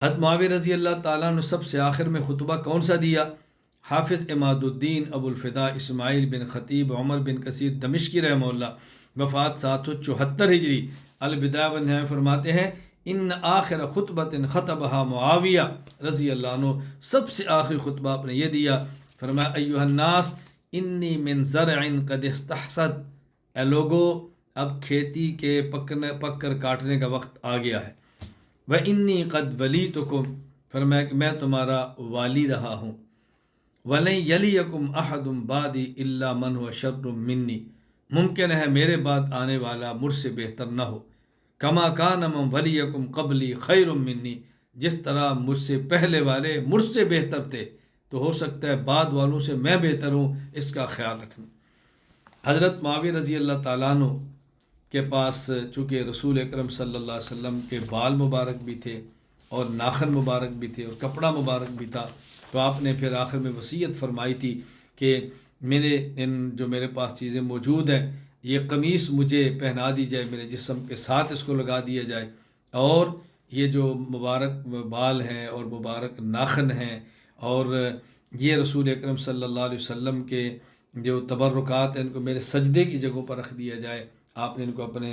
حضرت معاویہ رضی اللہ تعالیٰ نے سب سے آخر میں خطبہ کون سا دیا؟ حافظ عماد الدین ابو الفدا اسماعیل بن خطیب عمر بن کثیر دمشقی رحمہ اللہ وفات 774 ہجری البدایہ والنہایہ فرماتے ہیں ان آخر خطبۃ خطبہا معاویہ رضی اللہ عنہ، سب سے آخری خطبہ آپ نے یہ دیا، فرمایا ایھا الناس انی من زرع قد استحصد، اے لوگو اب کھیتی کے پک کر کاٹنے کا وقت آ گیا ہے، وانی قد ولیتکم، فرمایا کہ میں تمہارا والی رہا ہوں، وَلَن يَلِيَكُمْ أَحَدٌ بَعْدِي إِلَّا مَنْ هُوَ شَرٌّ مِّنِّي، ممکن ہے میرے بعد آنے والا مجھ سے بہتر نہ ہو، کما کان من ولیکم قبلی خیر منی، جس طرح مجھ سے پہلے والے مجھ سے بہتر تھے تو ہو سکتا ہے بعد والوں سے میں بہتر ہوں، اس کا خیال رکھنا۔ حضرت معاویہ رضی اللہ تعالیٰ عنہ کے پاس چونکہ رسول اکرم صلی اللہ علیہ وسلم کے بال مبارک بھی تھے اور ناخن مبارک بھی تھے اور کپڑا مبارک بھی تھا، تو آپ نے پھر آخر میں وصیت فرمائی تھی کہ جو میرے پاس چیزیں موجود ہیں، یہ قمیص مجھے پہنا دی جائے، میرے جسم کے ساتھ اس کو لگا دیا جائے، اور یہ جو مبارک بال ہیں اور مبارک ناخن ہیں اور یہ رسول اکرم صلی اللہ علیہ وسلم کے جو تبرکات ہیں ان کو میرے سجدے کی جگہوں پر رکھ دیا جائے۔ آپ نے ان کو اپنے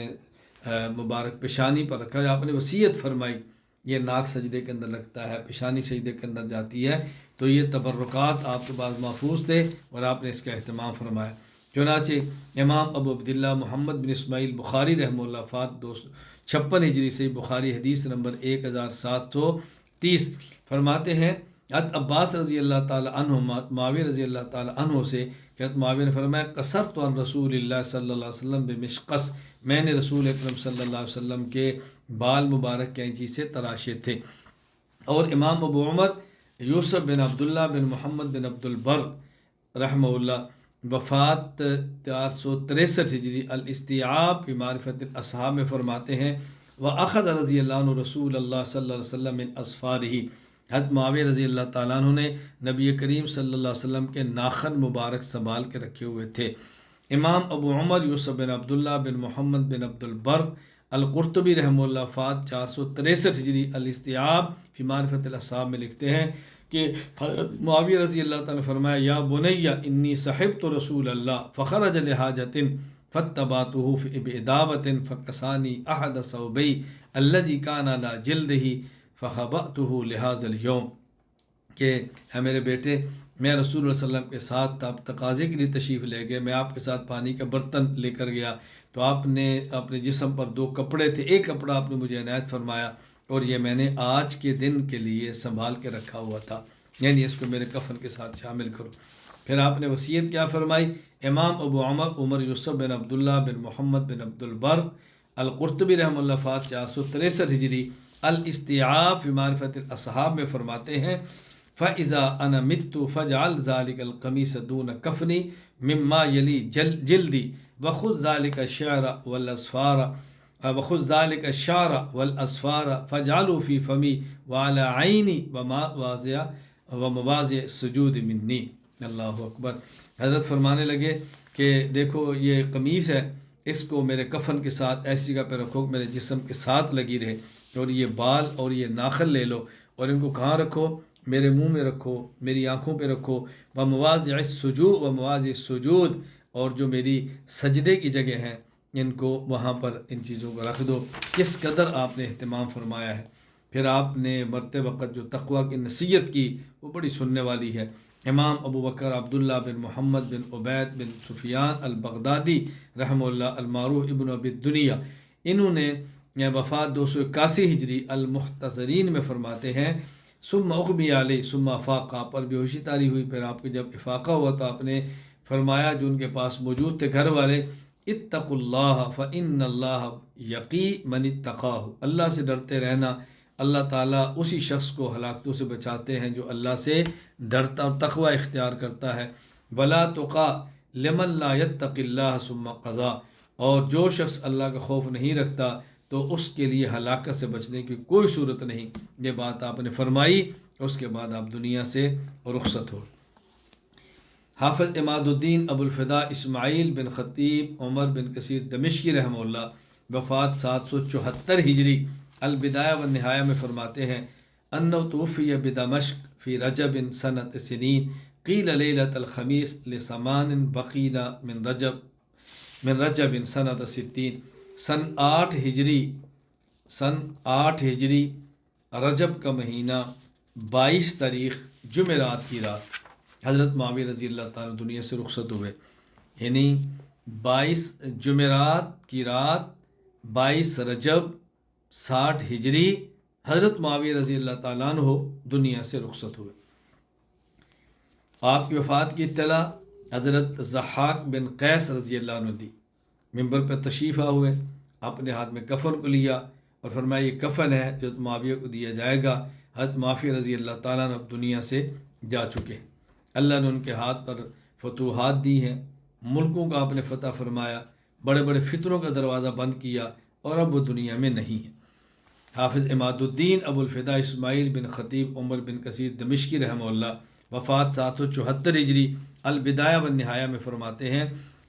مبارک پیشانی پر رکھا ہے، آپ نے وصیت فرمائی، یہ ناک سجدے کے اندر لگتا ہے، پیشانی سجدے کے اندر جاتی ہے، تو یہ تبرکات آپ کے پاس محفوظ تھے اور آپ نے اس کا اہتمام فرمایا۔ چنانچہ امام ابو عبداللہ محمد بن اسماعیل بخاری رحمہ اللہ وفات 256 ہجری سے، بخاری حدیث نمبر 1730 فرماتے ہیں حضرت عباس رضی اللہ تعالی عنہ معاویہ رضی اللہ تعالی عنہ سے کہ حضرت معاویہ نے فرمایا قصرت عن رسول اللہ صلی اللہ علیہ وسلم بمشقص، میں نے رسول اکرم صلی اللہ علیہ وسلم کے بال مبارک کینچی سے تراشے تھے۔ اور امام ابو عمر یوسف بن عبداللہ بن محمد بن عبد البر رحمہ اللہ وفات 463 ہجری الاستیعاب فی معرفت الاصحاب میں فرماتے ہیں وَأَخَذَ رضی اللہ عنہ رسول اللہ صلی اللہ علیہ وسلم من اصفارہ، حضرت معاویہ رضی اللہ تعالیٰ عنہ نے نبی کریم صلی اللہ علیہ وسلم کے ناخن مبارک سنبھال کے رکھے ہوئے تھے۔ امام ابو عمر یوسف بن عبداللہ بن محمد بن عبد البر القرطبی رحمہ اللہ وفات 463 ہجری الاستیعاب فی معرفت الاصحاب میں لکھتے ہیں کہ حضرت معاویہ رضی اللہ تعالیٰ نے فرمایا یا بنی انی صحبت رسول اللہ فخرج لحاجۃ فاتبعته بإدابۃ فکسانی احد ثوبی الذی کان علی جلدہ فخبأته لهذا اليوم، کہ اے میرے بیٹے میں رسول اللہ صلی اللہ علیہ وسلم کے ساتھ آپ تقاضے کے لیے تشریف لے گئے، میں آپ کے ساتھ پانی کا برتن لے کر گیا تو آپ نے اپنے جسم پر 2 کپڑے تھے، ایک کپڑا آپ نے مجھے عنایت فرمایا اور یہ میں نے آج کے دن کے لیے سنبھال کے رکھا ہوا تھا، یعنی اس کو میرے کفن کے ساتھ شامل کرو۔ پھر آپ نے وصیت کیا فرمائی؟ امام ابو عمر یوسف بن عبداللہ بن محمد بن عبد البر القرطبی رحمہ اللہ فات 463 ہجری الاستیعاب فی معرفت الاصحاب میں فرماتے ہیں فَإِذَا أَنَا مِتُّ فَاجْعَلْ ذَلِكَ الْقَمِيصَ دُونَ كَفْنِي مِمَّا يَلِي جِلْدِي وَخُذْ ذَلِكَ الشَّعْرَ وَالْأَصْفَارَ فَاجْعَلْهُ فِي فَمِي وَعَلَى عَيْنِي وَمَوَاضِعِ السُّجُودِ مِنِّي۔ اللہ اکبر۔ حضرت فرمانے لگے کہ دیکھو یہ قمیص ہے، اس کو میرے کفن کے ساتھ ایسی جگہ پہ رکھو میرے جسم کے ساتھ لگی رہے، اور یہ بال اور یہ ناخن لے لو اور ان کو کہاں رکھو؟ میرے منہ میں رکھو، میری آنکھوں پہ رکھو، ومواضع السجود، اور جو میری سجدے کی جگہ ہیں ان کو وہاں پر ان چیزوں کو رکھ دو۔ کس قدر آپ نے اہتمام فرمایا ہے۔ پھر آپ نے مرتے وقت جو تقوی کی نصیحت کی وہ بڑی سننے والی ہے۔ امام ابو بکر عبداللہ بن محمد بن عبید بن سفیان البغدادی رحمہ اللہ المعروف ابن ابی الدنیا، انہوں نے وفات 281 ہجری المحتضرین میں فرماتے ہیں ثم اغمی علیہ ثم افاق، آپ پر بے ہوشی طاری ہوئی، پھر آپ کو جب افاقہ ہوا تو آپ نے فرمایا جو ان کے پاس موجود تھے گھر والے اتقوا اللہ فإن اللہ یقی من اتقاہ، اللہ سے ڈرتے رہنا، اللہ تعالیٰ اسی شخص کو ہلاکتوں سے بچاتے ہیں جو اللہ سے ڈرتا اور تقوی اختیار کرتا ہے۔ ولا تقى لمن لا يتق اللہ ثم قضى، اور جو شخص اللہ کا خوف نہیں رکھتا تو اس کے لیے ہلاکت سے بچنے کی کوئی صورت نہیں۔ یہ بات آپ نے فرمائی، اس کے بعد آپ دنیا سے رخصت ہو۔ حافظ عماد الدین ابو الفدا اسماعیل بن خطیب عمر بن کثیر دمشقی رحمہ اللہ وفات 774 ہجری البدایہ والنہایہ میں فرماتے ہیں انہ توفی بدمشق فی رجب سنت سنین قیل لیلۃ الخمیس لسمان بقینا من رجب سنت ستین. سن 8 ہجری رجب کا مہینہ 22 تاریخ جمعرات کی رات حضرت معاویہ رضی اللہ تعالیٰ دنیا سے رخصت ہوئے. یعنی 22 جمعرات کی رات 22 رجب 60 ہجری حضرت معاویہ رضی اللہ تعالیٰ عنہ دنیا سے رخصت ہوئے. آپ کی وفات کی اطلاع حضرت ضحاک بن قیس رضی اللہ عنہ دی. ممبر پر تشریف ہوئے، اپنے ہاتھ میں کفن کو لیا اور فرمایا یہ کفن ہے جو معاویہ کو دیا جائے گا. حضرت معاویہ رضی اللہ تعالیٰ عنہ اب دنیا سے جا چکے. اللہ نے ان کے ہاتھ پر فتوحات دی ہیں، ملکوں کا آپ نے فتح فرمایا، بڑے بڑے فتنوں کا دروازہ بند کیا اور اب وہ دنیا میں نہیں ہیں. حافظ عماد الدین ابو الفدا اسماعیل بن خطیب عمر بن کثیر دمشقی رحمہ اللہ وفات 774 ہجری البدایہ والنہایہ میں فرماتے ہیں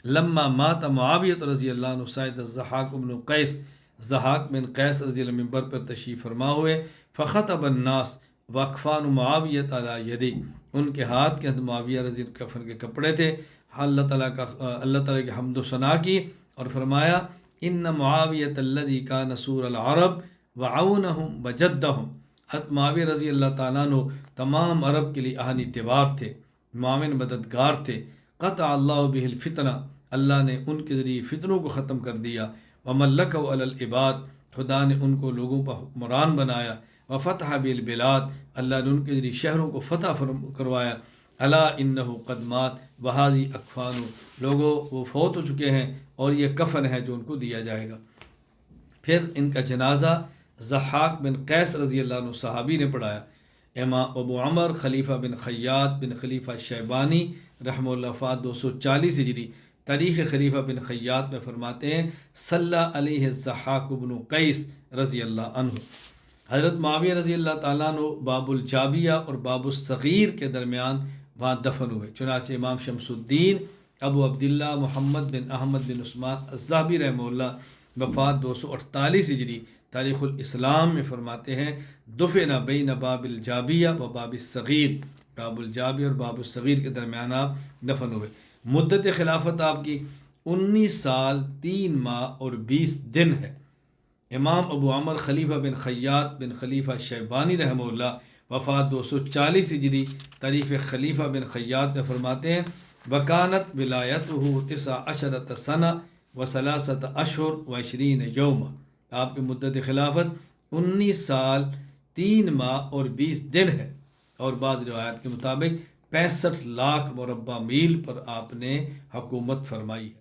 لما مات معاویہ رضی اللہ عنہ سید الضحاک بن قیس، ضحاک بن قیس رضی اللہ ممبر پر تشریف فرما ہوئے. فخطب الناس واقفان معاویہ علی یدی، ان کے ہاتھ کے اندر معاویہ رضی اللہ کفن کے کپڑے تھے. اللہ تعالیٰ کی حمد و ثنا کی اور فرمایا ان معاویہ الذی کان سور العرب وعونہم وجدہم. حضرت معاویہ رضی اللہ تعالیٰ عنہ تمام عرب کے لیے اہم اعتبار تھے، معاون مددگار تھے. قطع اللہ بہ الفتنہ، اللہ نے ان کے ذریعے فتنوں کو ختم کر دیا. وملکہ علی العباد، خدا نے ان کو لوگوں پر حکمران بنایا. وفتح بالبلاد، اللہ نے ان کے ذریعے شہروں کو فتح کروایا. الا انہ قد مات وہذی اکفان، لوگوں وہ فوت ہو چکے ہیں اور یہ کفن ہے جو ان کو دیا جائے گا. پھر ان کا جنازہ ضحاک بن قیس رضی اللہ عنہ صحابی نے پڑھایا. امام ابو عمر خلیفہ بن خیاط بن خلیفہ شیبانی رحمہ اللہ وفات 240 ہجری. تاریخ خلیفہ بن خیاط میں فرماتے ہیں صلی علیہ الضحاک بن قیس رضی اللہ عنہ. حضرت معاویہ رضی اللہ تعالیٰ عنہ باب الجابیہ اور باب الصغیر کے درمیان وہاں دفن ہوئے. چنانچہ امام شمس الدین ابو عبداللہ محمد بن احمد بن عثمان الذہبی رحمہ اللہ وفات 248 ہجری تاریخ الاسلام میں فرماتے ہیں دفن بین باب الجابیہ و باب الصغیر، باب الجابیہ اور باب الصغیر کے درمیان آپ دفن ہوئے. مدت خلافت آپ کی 19 سال 3 ماہ اور 20 دن ہے. امام ابو عمر خلیفہ بن خیاط بن خلیفہ شیبانی رحمہ اللہ وفات 240 ہجری تاریخ خلیفہ بن خیاط میں فرماتے ہیں وکانت ولایتہ 19 سنہ و 3 اشہر و 20 یوم. آپ کی مدت خلافت 19 سال 3 ماہ اور 20 دن ہے اور بعض روایات کے مطابق 65 لاکھ مربع میل پر آپ نے حکومت فرمائی ہے.